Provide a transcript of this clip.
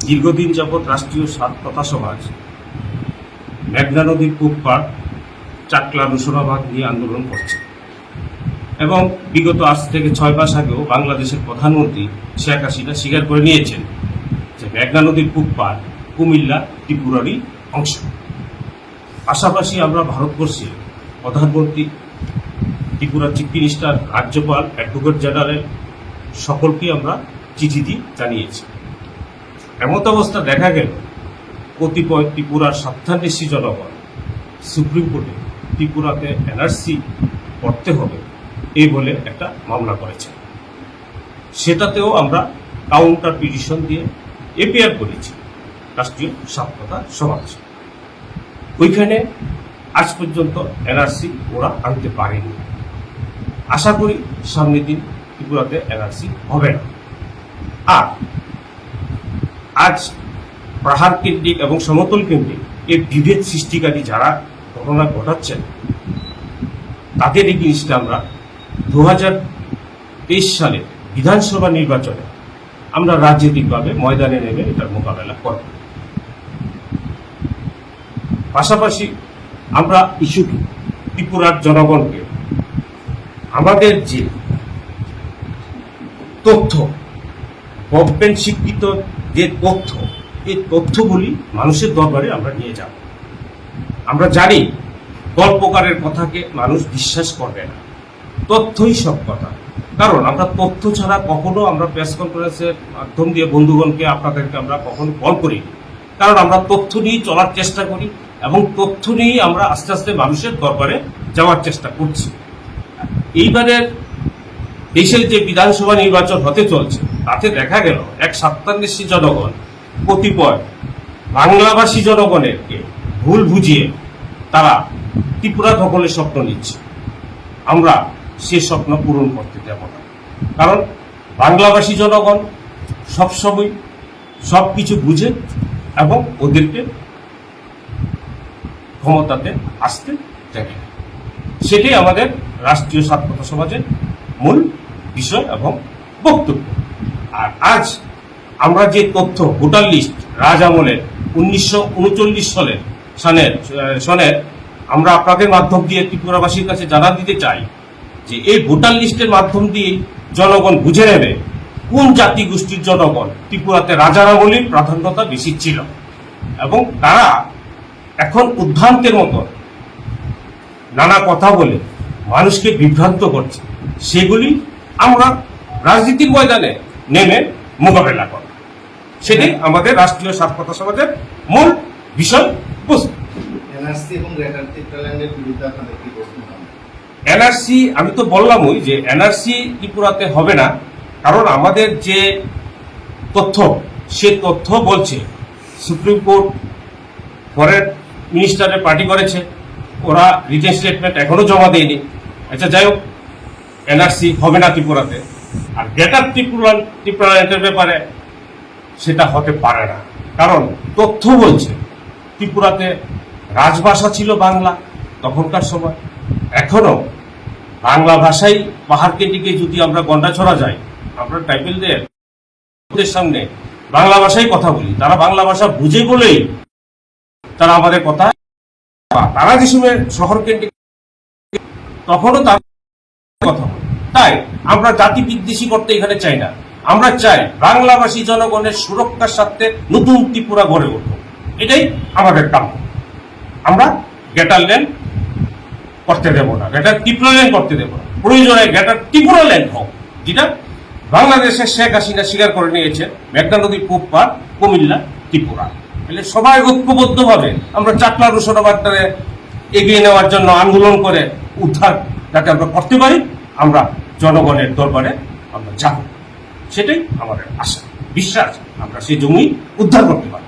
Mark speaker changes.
Speaker 1: দীর্ঘদিন যাবৎ রাষ্ট্রীয় স্বাধীনতা সমাজ মেঘনা নদীর পূব পাড় চাকলা রুশনাবাদ নিয়ে আন্দোলন করছে এবং বিগত আজ থেকে 6 মাস আগেও বাংলাদেশের প্রধানমন্ত্রী শেখ হাসিনা স্বীকার করে নিয়েছেন যে মেঘনা নদীর পূব পাড় কুমিল্লা ত্রিপুরারই অংশ। পাশাপাশি আমরা ভারতবর্ষের প্রধানমন্ত্রী, ত্রিপুরা চিফ মিনিস্টার, রাজ্যপাল, অ্যাডভোকেট জেনারেল সকলকে আমরা চিঠি দিয়ে জানিয়েছি। এমত অবস্থা দেখা গেল কতিপয় ত্রিপুরার স্বার্থান্বেষী জনগণ সুপ্রিম কোর্টে ত্রিপুরাতে এনআরসি করতে হবে এই বলে একটা মামলা করেছে। সেটাতেও আমরা কাউন্টার পিটিশন দিয়ে এপিআর করেছি রাষ্ট্রীয় স্বাধীনতা সমাজ। ওইখানে আজ পর্যন্ত এনআরসি ওরা আনতে পারেনি। আশা করি সামনের দিন ত্রিপুরাতে এনআরসি হবে না। আর আজ পাহাড় কেন্দ্রিক এবং সমতল কেন্দ্রিক এই বিভেদ সৃষ্টিকারী যারা ঘটনা ঘটাচ্ছেন তাদের এই জিনিসটা আমরা 2023 সালে বিধানসভা নির্বাচনে আমরা রাজনৈতিকভাবে ময়দানে নেমে এটার মোকাবেলা করব। পাশাপাশি আমরা ইস্যুটি ত্রিপুরার জনগণকে আমাদের যে তথ্য, গভর্নমেন্ট স্বীকৃত যে তথ্য, এই তথ্যগুলি মানুষের দরবারে আমরা নিয়ে যাব। আমরা জানি গল্পকারের কথাকে মানুষ বিশ্বাস করবে না, তথ্যই সব কথা। কারণ আমরা তথ্য ছাড়া কখনো আমরা প্রেস কনফারেন্সের মাধ্যম দিয়ে বন্ধুগণকে আপনাদেরকে আমরা কখনো কল করি, কারণ আমরা তথ্য নিয়ে চলার চেষ্টা করি এবং তথ্য নিয়েই আমরা আস্তে আস্তে মানুষের দরবারে যাওয়ার চেষ্টা করছি। এইবারের দেশের যে বিধানসভা নির্বাচন হতে চলছে তাতে দেখা গেল এক স্বার্থান্বেষী জনগণ কতিপয় বাংলাভাষী জনগণেরকে ভুল বুঝিয়ে তারা ত্রিপুরা দখলের স্বপ্ন নিচ্ছে। আমরা সে স্বপ্ন পূরণ করতে দেব না, কারণ বাংলাভাষী জনগণ সবসময় সব কিছু বুঝে এবং ওদেরকে ক্ষমতাতে আসতে দেখে। সেটাই আমাদের রাষ্ট্রীয় স্বাধীনতা সমাজের মূল বিষয় এবং বক্তব্য। আর আজ আমরা যে তথ্য ভোটার লিস্ট রাজ আমলের 1939 সনের আমরা আপনাদের মাধ্যম দিয়ে ত্রিপুরাবাসীর কাছে জানা দিতে চাই যে এই ভোটার লিস্টের মাধ্যম দিয়ে জনগণ বুঝে নেবে কোন জাতি গোষ্ঠীর জনগণ ত্রিপুরাতে রাজার আমলের প্রাধান্যতা বেশি ছিল এবং তারা এখন উদ্ভ্রান্তের মতো নানা কথা বলে মানুষকে বিভ্রান্ত করছে। সেগুলি আমরা রাজনীতির ময়দানে নেমে মোকাবেলা করব। সেটাই আমাদের রাষ্ট্রীয় স্বাধীনতা সমাজের মূল বিষয় বস্তু। এনআরসি আমি তো বললামই যে এনআরসি ত্রিপুরাতে হবে না, কারণ আমাদের যে তথ্য সে তথ্য বলছে সুপ্রিম কোর্ট ফরেন মিনিস্টারের পার্টি করেছে, ওরা রিটেন স্টেটমেন্ট এখনো জমা দেয়নি। আচ্ছা যাই হোক, এনআরসি হবে না ত্রিপুরাতে। আর গ্রেটার ত্রিপুরাল্যান্ডের ব্যাপারে সেটা হতে পারে না, কারণ তথ্য বলছে ত্রিপুরাতে রাজভাষা ছিল বাংলা তখনকার সময়। এখনো বাংলা ভাষাই পাহাড়কে দিকে যদি আমরা গন্ডাছড়া যাই, আমরা ট্রাইবেলদের সামনে বাংলা ভাষাই কথা বলি, তারা বাংলা ভাষা বুঝে বলেই তারা আমাদের কথা, তারা যে সময় শহর কেন্দ্রিক তখনও তার কথা বলে। তাই আমরা জাতি বিদ্বেষী করতে এখানে চাই না, আমরা চাই বাংলাভাষী জনগণের সুরক্ষার স্বার্থে নতুন ত্রিপুরা গড়ে উঠুক। এটাই আমাদের কাম। আমরা গ্রেটার ল্যান্ড করতে দেব না, গ্রেটার ত্রিপুরাল্যান্ড করতে দেব না। প্রয়োজনে গ্রেটার ত্রিপুরাল্যান্ড হোক, যেটা বাংলাদেশের শেখ হাসিনা স্বীকার করে নিয়েছে মেঘনা নদীর পূব পাড় কুমিল্লা ত্রিপুরা। তাহলে সবাই ঐক্যবদ্ধভাবে আমরা চাকলা রুশনাবাদটারে এগিয়ে নেওয়ার জন্য আন্দোলন করে উদ্ধার যাতে আমরা করতে পারি, আমরা জনগণের দরবারে আমরা যাব। সেটাই আমাদের আশা, বিশ্বাস, আমরা সেই জমি উদ্ধার করতে পারি।